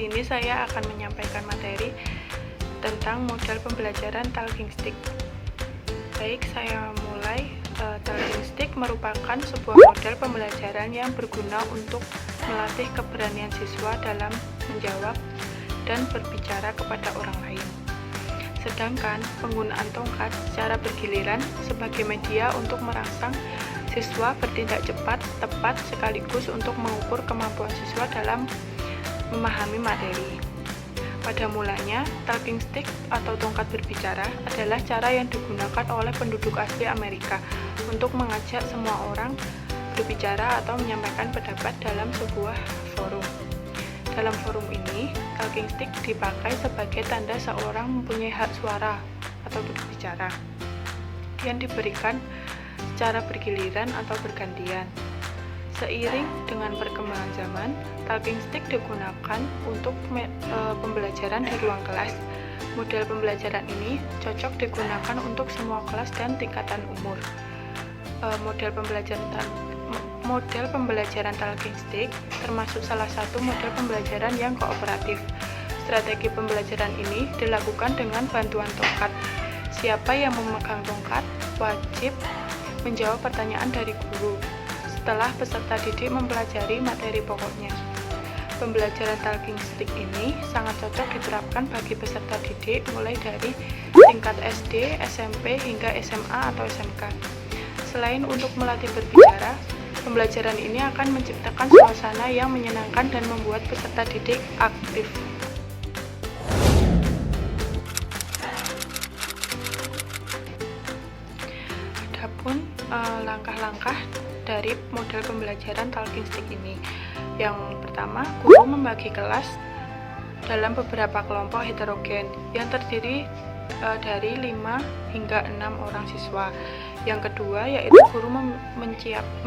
sini saya akan menyampaikan materi tentang model pembelajaran talking stick. Baik, saya mulai. Talking stick merupakan sebuah model pembelajaran yang berguna untuk melatih keberanian siswa dalam menjawab dan berbicara kepada orang lain. Sedangkan penggunaan tongkat secara bergiliran sebagai media untuk merangsang siswa bertindak cepat, tepat, sekaligus untuk mengukur kemampuan siswa dalam memahami materi. Pada mulanya, talking stick atau tongkat berbicara adalah cara yang digunakan oleh penduduk asli Amerika untuk mengajak semua orang berbicara atau menyampaikan pendapat dalam sebuah forum. Dalam forum ini, talking stick dipakai sebagai tanda seorang mempunyai hak suara atau berbicara yang diberikan secara bergiliran atau bergantian. Seiring dengan perkembangan zaman, talking stick digunakan untuk pembelajaran di ruang kelas. Model pembelajaran ini cocok digunakan untuk semua kelas dan tingkatan umur. Model pembelajaran talking stick termasuk salah satu model pembelajaran yang kooperatif. Strategi pembelajaran ini dilakukan dengan bantuan tongkat. Siapa yang memegang tongkat wajib menjawab pertanyaan dari guru setelah peserta didik mempelajari materi pokoknya. Pembelajaran talking stick ini sangat cocok diterapkan bagi peserta didik mulai dari tingkat SD, SMP, hingga SMA atau SMK. Selain untuk melatih berbicara, pembelajaran ini akan menciptakan suasana yang menyenangkan dan membuat peserta didik aktif. Adapun langkah-langkah dari model pembelajaran talking stick ini. Yang pertama, guru membagi kelas dalam beberapa kelompok heterogen yang terdiri dari 5 hingga 6 orang siswa. Yang kedua, yaitu guru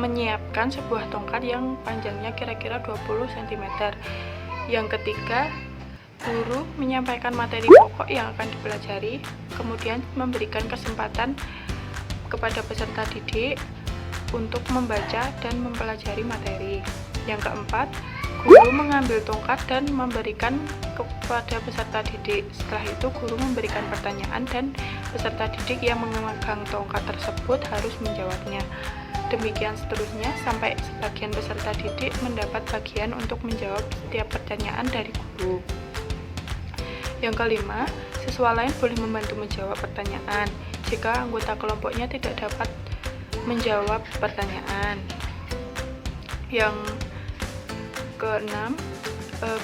menyiapkan sebuah tongkat yang panjangnya kira-kira 20 cm. Yang ketiga, guru menyampaikan materi pokok yang akan dipelajari, kemudian memberikan kesempatan kepada peserta didik untuk membaca dan mempelajari materi. Yang keempat, guru mengambil tongkat dan memberikan kepada peserta didik. Setelah itu, guru memberikan pertanyaan dan peserta didik yang memegang tongkat tersebut harus menjawabnya. Demikian seterusnya sampai sebagian peserta didik mendapat bagian untuk menjawab setiap pertanyaan dari guru. Yang kelima, siswa lain boleh membantu menjawab pertanyaan jika anggota kelompoknya tidak dapat menjawab pertanyaan. Yang keenam,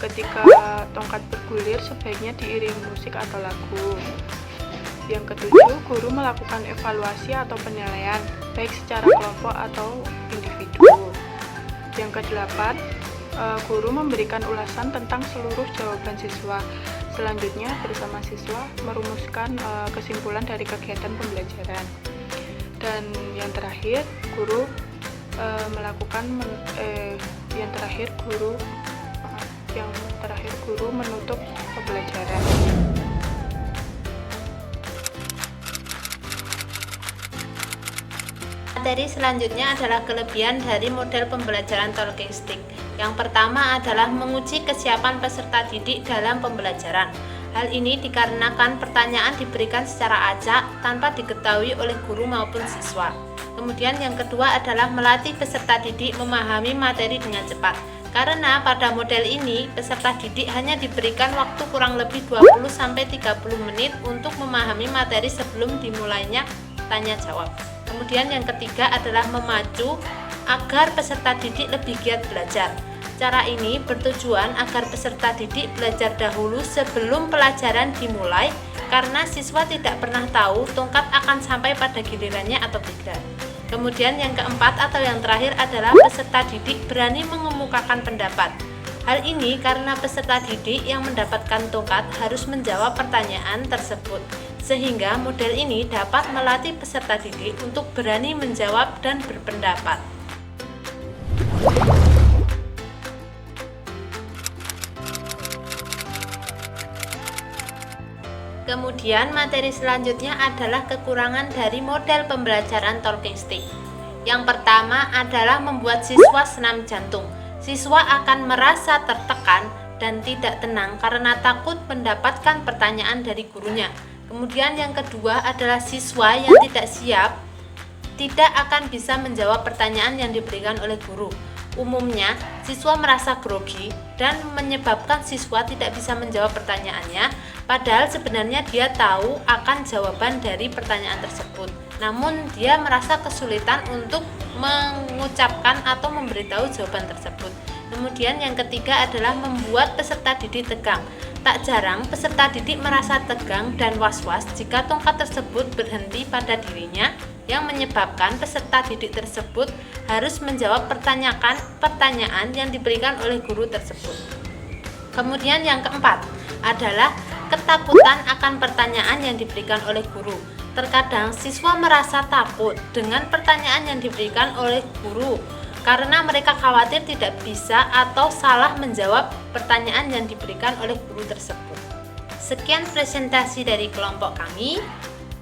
ketika tongkat bergulir sebaiknya diiringi musik atau lagu. Yang ketujuh, guru melakukan evaluasi atau penilaian baik secara kelompok atau individu. Yang kedelapan, guru memberikan ulasan tentang seluruh jawaban siswa. Selanjutnya, bersama siswa merumuskan kesimpulan dari kegiatan pembelajaran. Dan yang terakhir, guru guru menutup pembelajaran. Materi selanjutnya adalah kelebihan dari model pembelajaran talking stick. Yang pertama adalah menguji kesiapan peserta didik dalam pembelajaran. Hal ini dikarenakan pertanyaan diberikan secara acak tanpa diketahui oleh guru maupun siswa. Kemudian yang kedua adalah melatih peserta didik memahami materi dengan cepat. Karena pada model ini peserta didik hanya diberikan waktu kurang lebih 20-30 menit untuk memahami materi sebelum dimulainya tanya jawab. Kemudian yang ketiga adalah memacu agar peserta didik lebih giat belajar. Cara ini bertujuan agar peserta didik belajar dahulu sebelum pelajaran dimulai karena siswa tidak pernah tahu tongkat akan sampai pada gilirannya atau tidak. Kemudian yang keempat atau yang terakhir adalah peserta didik berani mengemukakan pendapat. Hal ini karena peserta didik yang mendapatkan tongkat harus menjawab pertanyaan tersebut, sehingga model ini dapat melatih peserta didik untuk berani menjawab dan berpendapat. Kemudian materi selanjutnya adalah kekurangan dari model pembelajaran talking stick. Yang pertama adalah membuat siswa senam jantung. Siswa akan merasa tertekan dan tidak tenang karena takut mendapatkan pertanyaan dari gurunya. Kemudian yang kedua adalah siswa yang tidak siap tidak akan bisa menjawab pertanyaan yang diberikan oleh guru. Umumnya, siswa merasa grogi dan menyebabkan siswa tidak bisa menjawab pertanyaannya, padahal sebenarnya dia tahu akan jawaban dari pertanyaan tersebut. Namun, dia merasa kesulitan untuk mengucapkan atau memberitahu jawaban tersebut. Kemudian yang ketiga adalah membuat peserta didik tegang. Tak jarang peserta didik merasa tegang dan was-was jika tongkat tersebut berhenti pada dirinya, yang menyebabkan peserta didik tersebut harus menjawab pertanyaan yang diberikan oleh guru tersebut. Kemudian yang keempat adalah ketakutan akan pertanyaan yang diberikan oleh guru. Terkadang siswa merasa takut dengan pertanyaan yang diberikan oleh guru karena mereka khawatir tidak bisa atau salah menjawab pertanyaan yang diberikan oleh guru tersebut. Sekian presentasi dari kelompok kami.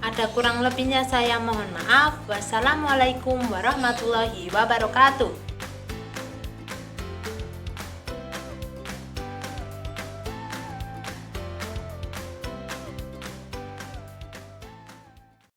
Ada kurang lebihnya saya mohon maaf. Wassalamualaikum warahmatullahi wabarakatuh.